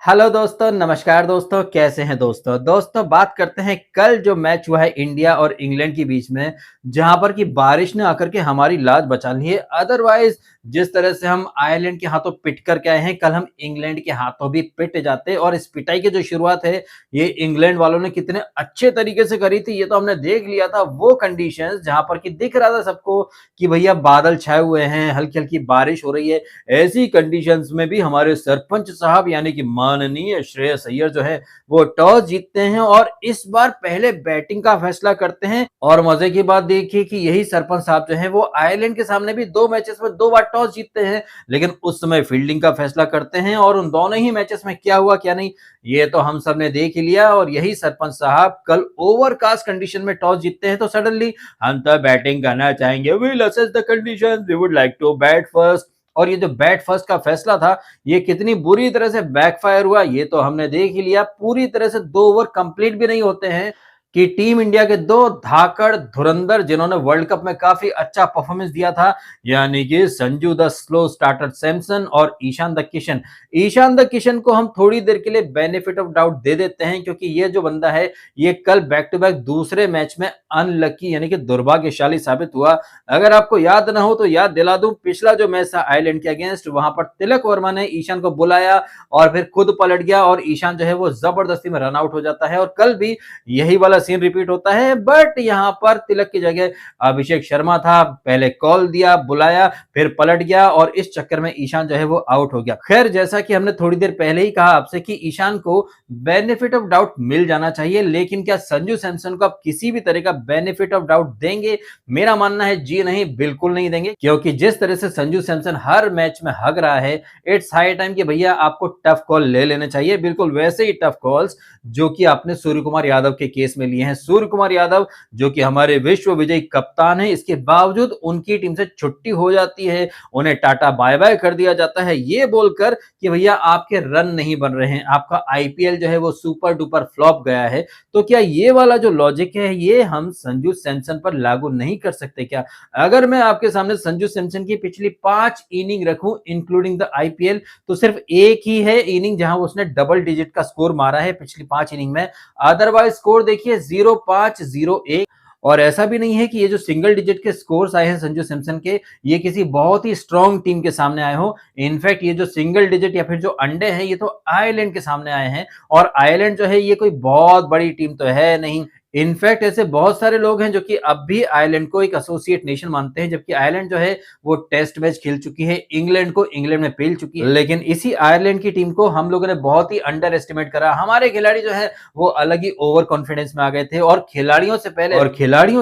Hello दोस्तों, नमस्कार दोस्तों, कैसे हैं दोस्तों बात करते हैं कल जो मैच हुआ है इंडिया और इंग्लैंड के बीच में, जहां पर कि बारिश ने आकर के हमारी लाज बचा ली है। अदरवाइज जिस तरह से हम आयरलैंड के हाथों पिट कर के आए हैं, कल हम इंग्लैंड के हाथों भी पिट जाते। और इस पिटाई की जो शुरुआत है, ये इंग्लैंड वालों ने कितने अच्छे तरीके से करी थी, ये तो हमने देख लिया था। वो कंडीशंस जहां पर कि दिख रहा था सबको कि भैया बादल छाए हुए हैं, हल्की हल्की बारिश हो रही है, ऐसी कंडीशंस में भी हमारे सरपंच साहब यानी कि माननीय श्रेयस अय्यर जो है वो टॉस जीतते हैं और इस बार पहले बैटिंग का फैसला करते हैं। और मजे की बात देखिए कि यही सरपंच साहब जो है वो आयरलैंड के सामने भी 2 मैचेस में 2 बार टॉस जीतते हैं, लेकिन उस समय फील्डिंग का फैसला करते हैं। और उन दोनों ही मैचेस में क्या हुआ क्या नहीं, ये तो हम सब ने देख ही लिया। और यही सरपंच साहब कल ओवरकास्ट कंडीशन में टॉस जीतते हैं, तो सडनली हम तो बैटिंग करना चाहेंगे, we'll assess the conditions, we would like to bat first. और ये जो बैट फर्स्ट का फैसला था, ये कितनी बुरी तरह से बैकफायर हुआ, ये तो हमने देख ही लिया। पूरी तरह से 2 ओवर कंप्लीट भी नहीं होते हैं कि टीम इंडिया के 2 धाकड़ धुरंधर, जिन्होंने वर्ल्ड कप में काफी अच्छा परफॉर्मेंस दिया था, यानी कि Sanju the slow starter Samson और ईशान द किशन। ईशान द किशन को हम थोड़ी देर के लिए बेनिफिट ऑफ डाउट दे देते हैं, क्योंकि ये जो बंदा है, ये कल बैक टू बैक दूसरे मैच में अनलकी यानी कि दुर्भाग्यशाली साबित हुआ। अगर आपको याद ना हो तो याद दिला दूं, पिछला जो मैच था आयरलैंड के अगेंस्ट, वहां पर तिलक वर्मा ने ईशान को बुलाया और फिर खुद पलट गया और ईशान जो है वो जबरदस्ती में रन आउट हो जाता है। और कल भी यही वाला सीन रिपीट होता है, बट यहां पर तिलक की जगह अभिषेक शर्मा था। पहले कॉल दिया, बुलाया, फिर पलट गया और इस चक्कर में ईशान जो है वो आउट हो गया। खैर, जैसा कि हमने थोड़ी देर पहले ही कहा आपसे कि ईशान को बेनिफिट ऑफ डाउट मिल जाना चाहिए, लेकिन क्या संजू सैमसन को आप किसी भी तरह का बेनिफिट ऑफ डाउट देंगे? मेरा मानना है जी नहीं, बिल्कुल नहीं देंगे। क्योंकि जिस तरह से संजू सैमसन हर मैच में हग रहा है, इट्स हाई टाइम कि भैया आपको टफ कॉल ले लेने चाहिए, बिल्कुल वैसे ही टफ कॉल्स जो कि आपने सूर्य कुमार यादव के केस में लिए हैं। सूर्य कुमार यादव जो कि हमारे विश्व विजयी कप्तान है, इसके बावजूद उनकी टीम से छुट्टी हो जाती है, उन्हें टाटा बाय बाय कर दिया जाता है, ये बोलकर कि भैया आपके रन नहीं बन रहे हैं, आपका आईपीएल जो है वो सुपर डुपर फ्लॉप गया है। तो क्या ये वाला जो लॉजिक है, ये हम संजू सैमसन पर लागू नहीं कर सकते क्या? अगर मैं आपके सामने संजू सैमसन की पिछली 5 इनिंग रखूं इंक्लूडिंग द आईपीएल, तो सिर्फ एक ही है इनिंग जहां उसने डबल डिजिट का स्कोर मारा है पिछली 5 इनिंग में। अदरवाइज स्कोर देखिए 0-5, 0-1। और ऐसा भी नहीं है कि ये जो सिंगल डिजिट के स्कोर्स आए हैं संजू सैमसन के, ये किसी बहुत ही स्ट्रॉन्ग टीम के सामने आए हो। इनफैक्ट ये जो सिंगल डिजिट या फिर जो अंडे हैं, ये तो आयरलैंड के सामने आए हैं। और आयरलैंड जो है ये कोई बहुत बड़ी टीम तो है नहीं। इनफैक्ट ऐसे बहुत सारे लोग हैं जो कि अब भी आयरलैंड को एक एसोसिएट नेशन मानते हैं, जबकि आयरलैंड जो है वो टेस्ट मैच खेल चुकी है, इंग्लैंड को इंग्लैंड में पेल चुकी है। लेकिन इसी आयरलैंड की टीम को हम लोगों ने बहुत ही अंडर एस्टिमेट करा। हमारे खिलाड़ी जो है वो अलग ही ओवर कॉन्फिडेंस में आ गए थे। और खिलाड़ियों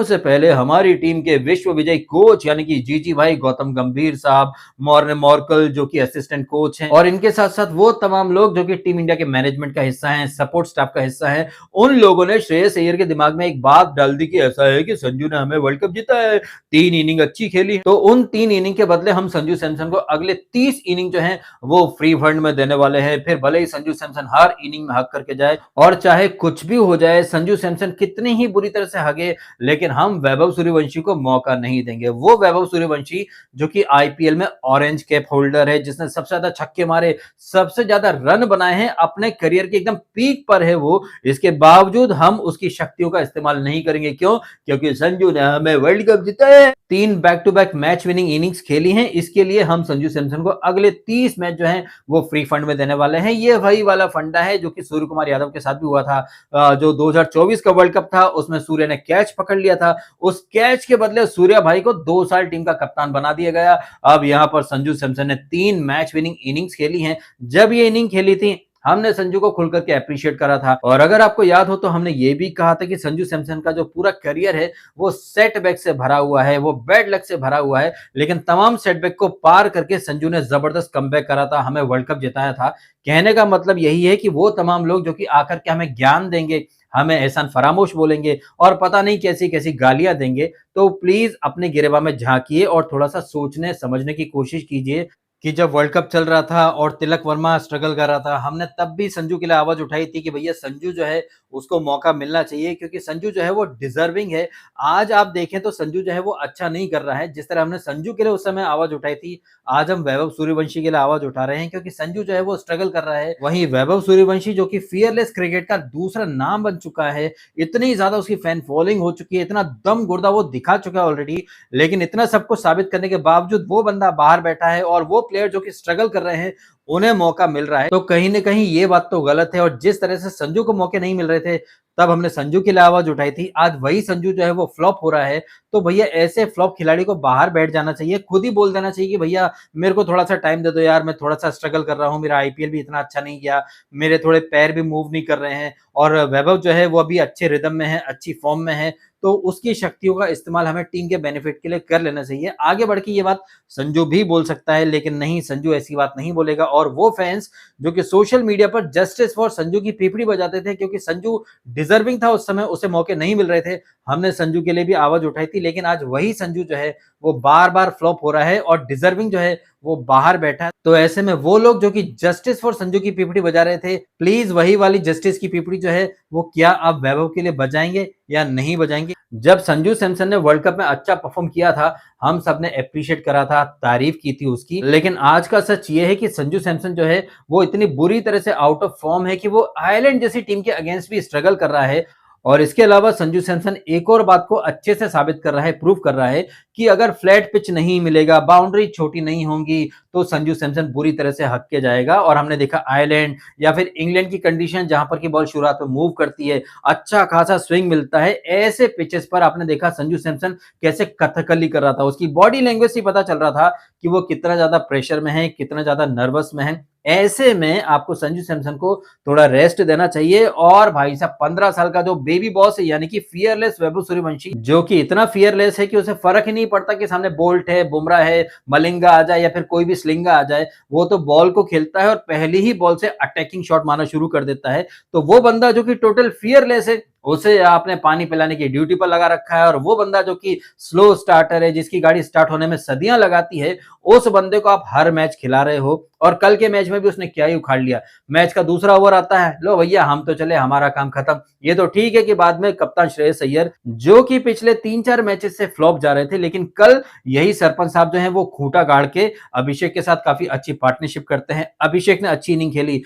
से पहले हमारी टीम के विश्व विजयी कोच यानी कि जीजी भाई गौतम गंभीर साहब, मॉर्ने मॉर्कल जो कि असिस्टेंट कोच हैं, और इनके साथ साथ वो तमाम लोग जो कि टीम इंडिया के मैनेजमेंट का हिस्सा हैं, सपोर्ट स्टाफ का हिस्सा है, उन लोगों ने श्रेयस अय्यर के दिमाग में एक बात डाल दी कि ऐसा है कि संजू ने हमें वर्ल्ड कप जीता है, 3 इनिंग अच्छी खेली, तो उन 3 इनिंग के बदले हम संजू सैमसन को अगले 30 इनिंग जो है वो फ्री फंड में देने वाले हैं। फिर भले ही संजू सैमसन हर इनिंग में हक करके जाए और चाहे कुछ भी हो जाए, संजू सैमसन कितनी ही बुरी तरह से हगे, लेकिन हम वैभव सूर्यवंशी को मौका नहीं देंगे। वो वैभव सूर्यवंशी जो कि आईपीएल में ऑरेंज कैप होल्डर है, जिसने सबसे ज्यादा छक्के मारे, सबसे ज्यादा रन बनाए हैं, अपने करियर के एकदम पीक पर है वो, इसके बावजूद हम उसकी शक्तियों का इस्तेमाल नहीं करेंगे। क्यों? क्योंकि संजू ने हमें वर्ल्ड कप जिताया है, 3 back to back match winning innings खेली हैं। इसके लिए हम संजू सैमसन को अगले 30 मैच जो हैं वो फ्री फंड में देने वाले हैं। ये वही वाला फंडा है जो कि सूर्य कुमार यादव के साथ भी हुआ था। जो 2024 का वर्ल्ड कप था उसमें सूर्य ने कैच पकड़ लिया था, उस कैच के बदले सूर्या भाई को 2 साल टीम का कप्तान बना दिया गया। अब यहां पर संजू सैमसन ने 3 मैच विनिंग इनिंग्स खेली हैं। जब ये इनिंग खेली थी, हमने संजू को खुलकर के अप्रिशिएट करा था। और अगर आपको याद हो तो हमने ये भी कहा था कि संजू सैमसन का जो पूरा करियर है वो सेटबैक से भरा हुआ है, वो बैड लक से भरा हुआ है, लेकिन तमाम सेटबैक को पार करके संजू ने जबरदस्त कमबैक करा था, हमें वर्ल्ड कप जिताया था। कहने का मतलब यही है कि वो तमाम लोग जो कि आकर के हमें ज्ञान देंगे, हमें एहसान फरामोश बोलेंगे और पता नहीं कैसी कैसी गालियां देंगे, तो प्लीज अपने गिरेबा में झांकिए और थोड़ा सा सोचने समझने की कोशिश कीजिए कि जब वर्ल्ड कप चल रहा था और तिलक वर्मा स्ट्रगल कर रहा था, हमने तब भी संजू के लिए आवाज़ उठाई थी कि भैया संजू जो है उसको मौका मिलना चाहिए क्योंकि संजू जो है वो डिज़र्विंग है। आज आप देखें तो संजू जो है वो अच्छा नहीं कर रहा है। जिस तरह हमने संजू के लिए उस समय आवाज़ उठाई थी, आज हम वैभव सूर्यवंशी के लिए आवाज़ उठा रहे हैं क्योंकि संजू जो है वो स्ट्रगल कर रहा है। वहीं वैभव सूर्यवंशी जो कि फियरलेस क्रिकेट का दूसरा नाम बन चुका है, इतनी ज़्यादा उसकी फैन फॉलोइंग हो चुकी है, इतना दम गुर्दा वो दिखा चुका है ऑलरेडी। लेकिन इतना सब कुछ साबित करने के बावजूद वो बंदा बाहर बैठा है और वो प्लेयर जो कि स्ट्रगल कर रहे हैं, उन्हें मौका मिल रहा है। तो कहीं न कहीं ये बात तो गलत है और जिस तरह से संजू को मौके नहीं मिल रहे थे, तब हमने संजू के लिए आवाज़ उठाई थी। आज वही संजू जो है वो फ्लॉप हो रहा है, तो भैया ऐसे फ्लॉप खिलाड़ी को बाहर बैठ जाना चाहिए। खुद ही बोल देना चाहिए कि भैया मेरे को थोड़ा-सा टाइम दे दो यार, मैं थोड़ा-सा स्ट्रगल कर रहा हूँ, मेरा आईपीएल भी इतना अच्छा नहीं गया, मेरे थोड़े पैर भी मूव नहीं कर रहे हैं और वैभव जो है वो अभी अच्छे रिदम में है, अच्छी फॉर्म में है, तो उसकी शक्तियों का इस्तेमाल हमें टीम के बेनिफिट के लिए कर लेना चाहिए। आगे बढ़ के ये बात संजू भी बोल सकता है, लेकिन नहीं, संजू ऐसी बात नहीं बोलेगा और वो फैन्स जो कि सोशल मीडिया पर जस्टिस फॉर संजू की पीपड़ी बजाते थे क्योंकि संजू डिजर्विंग था उस समय, उसे मौके नहीं मिल रहे थे। हमने संजू के लिए भी आवाज़ उठाई थी, लेकिन आज वही संजू जो है वो बार-बार फ्लॉप हो रहा है और डिजर्विंग जो है वो बाहर बैठा है। तो ऐसे में वो लोग जो कि जस्टिस फॉर संजू की पीपड़ी बजा रहे थे, प्लीज़ वही वाली जस्टिस की पीपड़ी जो है वो क्या अब वैभव के लिए बजाएँगे या नहीं बजाएँगे? जब संजू सैमसन ने वर्ल्ड कप में अच्छा परफ़ॉर्म किया था, हम सबने एप्रिशिएट करा था, तारीफ़ की थी उसकी। लेकिन आज का सच ये है कि संजू सैमसन जो है, वो इतनी बुरी तरह से आउट ऑफ फ़ॉर्म है कि वो आयरलैंड जैसी टीम के अगेंस्ट भी स्ट्रगल कर रहा है। और इसके अलावा संजू सैमसन एक और बात को अच्छे से साबित कर रहा है, प्रूव कर रहा है कि अगर फ्लैट पिच नहीं मिलेगा, बाउंड्री छोटी नहीं होंगी, तो संजू सैमसन बुरी तरह से हक के जाएगा। और हमने देखा आयरलैंड या फिर इंग्लैंड की कंडीशन जहां पर की बॉल शुरुआत में मूव करती है, अच्छा खासा स्विंग मिलता है, ऐसे पिचेस पर आपने देखा संजू सैमसन कैसे कथकली कर रहा था। उसकी बॉडी लैंग्वेज से पता चल रहा था कि वो कितना ज्यादा प्रेशर में है, कितना ज्यादा नर्वस में है। ऐसे में आपको संजू सैमसन को थोड़ा रेस्ट देना चाहिए। और भाई साहब 15 साल का जो बेबी बॉस है यानी कि फियरलेस वैभव सूर्यवंशी, जो कि इतना फियरलेस है कि उसे फर्क ही नहीं पड़ता कि सामने बोल्ट है, बुमराह है, मलिंगा आ जाए या फिर कोई भी स्लिंगा आ जाए, वो तो बॉल को खेलता है और पहली ही बॉल से अटैकिंग शॉट मारना शुरू कर देता है। तो वो बंदा जो कि टोटल फियरलेस है, उसे आपने पानी पिलाने की ड्यूटी पर लगा रखा है। और वो बंदा जो कि स्लो स्टार्टर है, जिसकी गाड़ी स्टार्ट होने में सदियां लगाती है, उस बंदे को आप हर मैच खिला रहे हो। और कल के मैच में भी उसने क्या ही उखाड़ लिया। मैच का दूसरा ओवर आता है, लो भैया हम तो चले, हमारा काम खत्म। ये तो ठीक है कि बाद में कप्तान श्रेयस अय्यर जो कि पिछले 3-4 मैचेस से फ्लॉप जा रहे थे, लेकिन कल यही सरपंच साहब जो हैं वो खूंटा गाड़ के अभिषेक के साथ काफी अच्छी पार्टनरशिप करते हैं। अभिषेक ने अच्छी इनिंग खेली,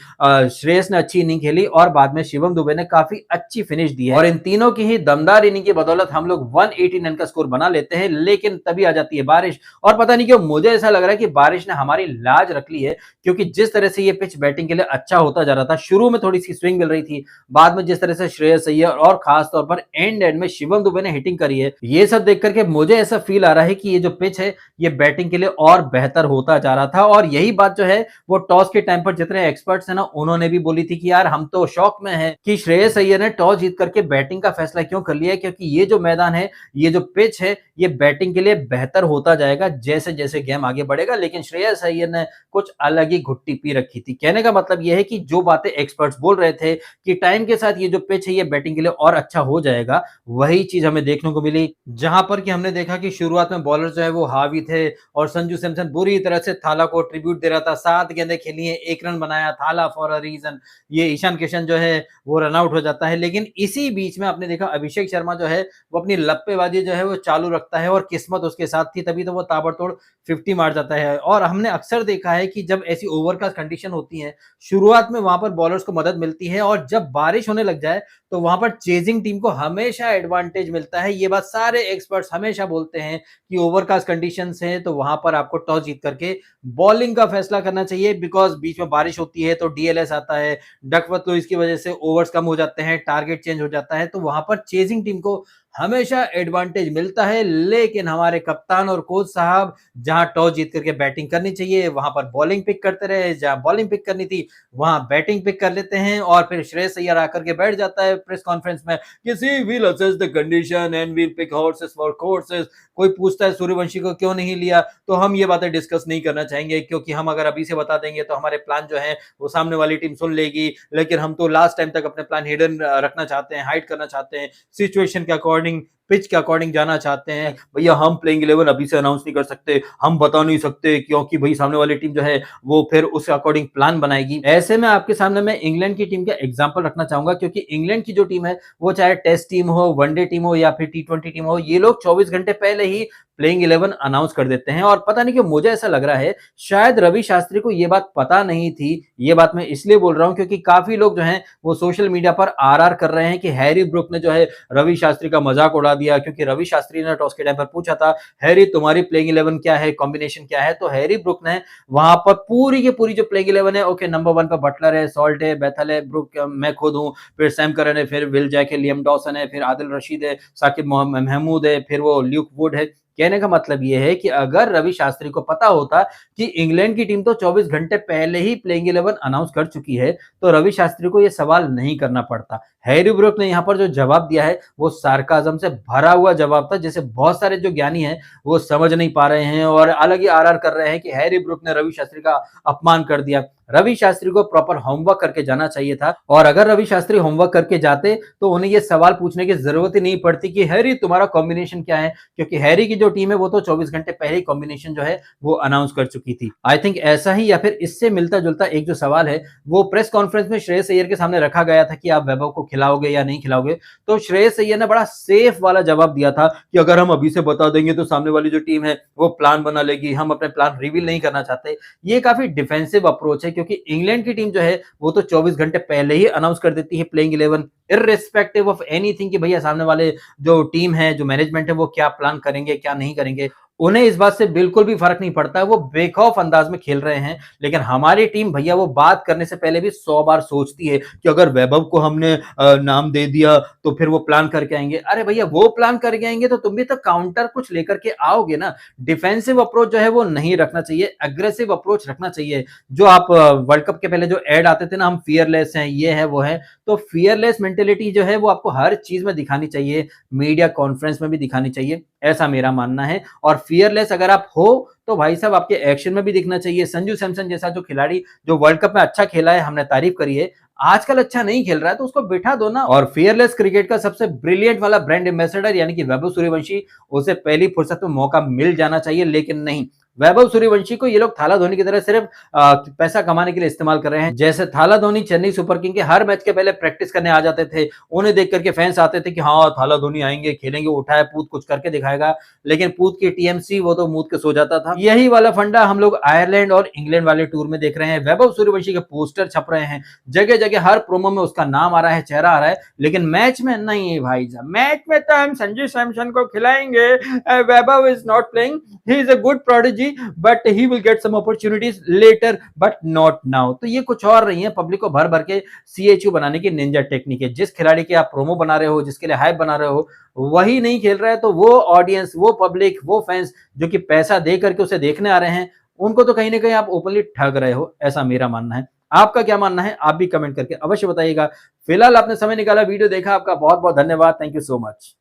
श्रेयस ने अच्छी इनिंग खेली और बाद में शिवम दुबे ने काफी अच्छी फिनिश दी है। और इन तीनों की ही दमदार इनिंग की बदौलत हम लोग 180 रन का स्कोर बना लेते हैं। लेकिन तभी आ जाती है बारिश और पता नहीं क्यों मुझे ऐसा लग रहा है कि बारिश ने हमारी लाज रख ली है, क्योंकि जिस तरह से ये पिच बैटिंग के लिए अच्छा होता जा रहा था, शुरू में थोड़ी सी स्विंग मिल रही थी, बाद में जिस तरह से श्रेयस अय्यर और खास तौर पर एंड में शिवम दुबे ने हिटिंग करी है, ये सब देख करके मुझे ऐसा फील आ रहा है कि ये जो पिच है ये बैटिंग के लिए और बेहतर होता जा रहा था। और यही बात जो है वो टॉस के टाइम पर जितने एक्सपर्ट्स हैं ना, उन्होंने भी बोली थी कि यार हम तो शॉक में हैं कि श्रेयस अय्यर ने टॉस जीत करके बैटिंग का फैसला क्यों कर लिया है, क्योंकि ये जो मैदान है, ये जो पिच है, ये बैटिंग के लिए बेहतर होता जाएगा जैसे जैसे गेम आगे बढ़ेगा। लेकिन श्रेयस अय्यर ने कुछ अलग ही घुट्टी पी रखी थी। कहने का मतलब यह है कि जो बातें एक्सपर्ट्स बोल रहे थे कि टाइम के साथ ये जो पिच है ये बैटिंग के लिए और अच्छा हो जाएगा, वही चीज हमें देखने को मिली। जहां पर कि हमने देखा कि शुरुआत में बॉलर जो है वो हावी थे और संजू सैमसन बुरी तरह से थाला को ट्रिब्यूट दे रहा था। 7 गेंदें खेली हैं, 1 रन बनाया, थाला फॉर अ रीजन। ये ईशान किशन जो है वो रन आउट हो जाता है। लेकिन इसी बीच में आपने देखा अभिषेक शर्मा जो है वो अपनी लप्पेबाजी जो है वो चालू रखता है और किस्मत उसके साथ थी, तभी तो वो ताबड़तोड़ 50 मार जाता है। और हमने अक्सर देखा है कि जब ऐसी ओवरकास्ट कंडीशन होती है, शुरुआत में वहां पर बॉलर्स को मदद मिलती है और जब बारिश होने लग जाए तो वहां पर चेजिंग टीम को हमेशा एडवांटेज मिलता है। ये बात सारे एक्सपर्ट्स हमेशा बोलते हैं कि ओवरकास्ट कंडीशंस हैं तो वहां पर आपको टॉस जीत करके बॉलिंग का फैसला करना चाहिए, बिकॉज बीच में बारिश होती है तो डीएलएस आता है, डकवर्थ लुईस की वजह से ओवर्स कम हो जाते हैं, टारगेट चेंज हो जाता है, तो वहां पर चेजिंग टीम को हमेशा एडवांटेज मिलता है। लेकिन हमारे कप्तान और कोच साहब जहां टॉस जीत करके बैटिंग करनी चाहिए वहां पर बॉलिंग पिक करते रहे, जहां बॉलिंग पिक करनी थी वहां बैटिंग पिक कर लेते हैं। और फिर श्रेयस अय्यर आकर के बैठ जाता है प्रेस कॉन्फ्रेंस में, किसी will assess the condition and will pick horses for courses. कोई पूछता है सूर्यवंशी को क्यों नहीं लिया, तो हम ये बातें डिस्कस नहीं करना चाहेंगे, क्योंकि हम अगर अभी से बता देंगे तो हमारे प्लान जो है वो सामने वाली टीम सुन लेगी। लेकिन हम तो लास्ट टाइम तक अपने प्लान हिडन रखना चाहते हैं, हाइड करना चाहते हैं, सिचुएशन के अकॉर्डिंग पिच के अकॉर्डिंग जाना चाहते हैं, भैया हम प्लेइंग 11 अभी से अनाउंस नहीं कर सकते, हम बता नहीं सकते क्योंकि भाई सामने वाली टीम जो है वो फिर उस अकॉर्डिंग प्लान बनाएगी। ऐसे में आपके सामने मैं इंग्लैंड की टीम का एग्जांपल रखना चाहूंगा, क्योंकि इंग्लैंड की जो टीम है वो चाहे टेस्ट टीम हो, वनडे टीम हो या फिर टी20 टीम हो, ये लोग 24 घंटे पहले ही प्लेइंग 11 अनाउंस कर देते हैं। और पता नहीं क्यों मुझे ऐसा लग रहा है शायद रवि शास्त्री को ये बात पता नहीं थी। ये बात मैं इसलिए बोल रहा हूं क्योंकि काफी लोग जो हैं वो सोशल मीडिया पर आर कर रहे हैं कि हैरी ब्रुक ने जो है रवि शास्त्री का मजाक उड़ा दिया, क्योंकि रवि शास्त्री ने टॉस के टाइम पर पूछा था, हैरी तुम्हारी प्लेइंग 11 क्या है, कॉम्बिनेशन क्या है। तो हैरी ब्रुक ने वहां पर पूरी की पूरी जो प्लेइंग 11 है, ओके नंबर 1 पर बटलर है, सॉल्ट है, बेथल है, ब्रुक मैं खुद हूं, फिर सैम करन है, फिर विल जैक है, लियम डॉसन है, फिर आदिल रशीद है, साकिब महमूद है, फिर वो ल्यूक वुड है। कहने का मतलब ये है कि अगर रवि शास्त्री को पता होता कि इंग्लैंड की टीम तो 24 घंटे पहले ही प्लेइंग 11 अनाउंस कर चुकी है, तो रवि शास्त्री को यह सवाल नहीं करना पड़ता। हैरी ब्रुक ने यहाँ पर जो जवाब दिया है वो सार्काज्म से भरा हुआ जवाब था, जिसे बहुत सारे जो ज्ञानी हैं वो समझ नहीं पा रहे हैं और अलग ही आर कर रहे हैं कि हैरी ब्रुक ने रवि शास्त्री का अपमान कर दिया। रवि शास्त्री को प्रॉपर होमवर्क करके जाना चाहिए था, और अगर रवि शास्त्री होमवर्क करके जाते तो उन्हें ये सवाल पूछने की जरूरत ही नहीं पड़ती कि हैरी तुम्हारा कॉम्बिनेशन क्या है, क्योंकि हैरी की जो टीम है वो तो 24 घंटे पहले ही कॉम्बिनेशन जो है वो अनाउंस कर चुकी थी। आई थिंक ऐसा ही या फिर इससे मिलता जुलता एक जो सवाल है वो प्रेस कॉन्फ्रेंस में श्रेयस अय्यर के सामने रखा गया था कि आप वैभव को खिलाओगे या नहीं खिलाओगे। तो श्रेयस अय्यर ने बड़ा सेफ वाला जवाब दिया था कि अगर हम अभी से बता देंगे तो सामने वाली जो टीम है वो प्लान बना लेगी, हम अपने प्लान रिवील नहीं करना चाहते। ये काफी डिफेंसिव अप्रोच है, क्योंकि इंग्लैंड की टीम जो है वो तो 24 घंटे पहले ही अनाउंस कर देती है प्लेइंग 11 इररिस्पेक्टिव ऑफ एनीथिंग कि भैया सामने वाले जो टीम है, जो मैनेजमेंट है, वो क्या प्लान करेंगे क्या नहीं करेंगे। उन्हें इस बात से बिल्कुल भी फर्क नहीं पड़ता है, वो बेखौफ अंदाज में खेल रहे हैं। लेकिन हमारी टीम भैया वो बात करने से पहले भी 100 बार सोचती है कि अगर वैभव को हमने नाम दे दिया तो फिर वो प्लान करके आएंगे। अरे भैया वो प्लान करके आएंगे तो तुम भी तो काउंटर कुछ लेकर के आओगे ना। डिफेंसिव अप्रोच जो है वो नहीं रखना चाहिए, अग्रेसिव अप्रोच रखना चाहिए। जो आप वर्ल्ड कप के पहले जो एड आते थे ना, हम फियरलेस हैं, ये है वो है, तो फियरलेस मेंटेलिटी जो है वो आपको हर चीज में दिखानी चाहिए, मीडिया कॉन्फ्रेंस में भी दिखानी चाहिए, ऐसा मेरा मानना है। और फियरलेस अगर आप हो तो भाई साहब आपके एक्शन में भी दिखना चाहिए। संजू सैमसन जैसा जो खिलाड़ी जो वर्ल्ड कप में अच्छा खेला है, हमने तारीफ करी है, आजकल अच्छा नहीं खेल रहा है तो उसको बिठा दो ना। और फियरलेस क्रिकेट का सबसे ब्रिलियंट वाला ब्रांड एम्बेसडर यानी कि वैभव सूर्यवंशी, उसे पहली फुर्सत में मौका मिल जाना चाहिए, लेकिन नहीं। वैभव सूर्यवंशी को ये लोग थाला धोनी की तरह सिर्फ पैसा कमाने के लिए इस्तेमाल कर रहे हैं। जैसे थाला धोनी चेन्नई सुपर किंग के हर मैच के पहले प्रैक्टिस करने आ जाते थे, उन्हें देख करके फैंस आते थे कि हाँ थाला धोनी आएंगे, खेलेंगे, उठाए पूत कुछ करके दिखाएगा, लेकिन पूत की टीएमसी वो तो मूत के सो जाता था। यही वाला फंडा हम लोग आयरलैंड और इंग्लैंड वाले टूर में देख रहे हैं। वैभव सूर्यवंशी के पोस्टर छप रहे हैं, जगह जगह हर प्रोमो में उसका नाम आ रहा है, चेहरा आ रहा है, लेकिन मैच में नहीं भाई साहब। मैच में तो हम संजू सैमसन को खिलाएंगे, Vaibhav is not playing, he is a good prodigy but he will get some opportunities later but not now. तो ये कुछ और नहीं है, पब्लिक को भर भर के सीएचयू बनाने की निंजा टेक्निक है। जिस खिलाड़ी के आप प्रोमो बना रहे हो, जिसके लिए हाइप बना रहे हो, वही नहीं खेल रहा है तो वो ऑडियंस, वो पब्लिक, वो फैंस जो कि पैसा दे करके उसे देखने आ रहे हैं, उनको तो कहीं ना कहीं आप ओपनली ठग रहे हो, ऐसा मेरा मानना है। आपका क्या मानना है आप भी कमेंट करके अवश्य बताइएगा। फिलहाल आपने समय निकाला, वीडियो देखा, आपका बहुत बहुत धन्यवाद। Thank you so much.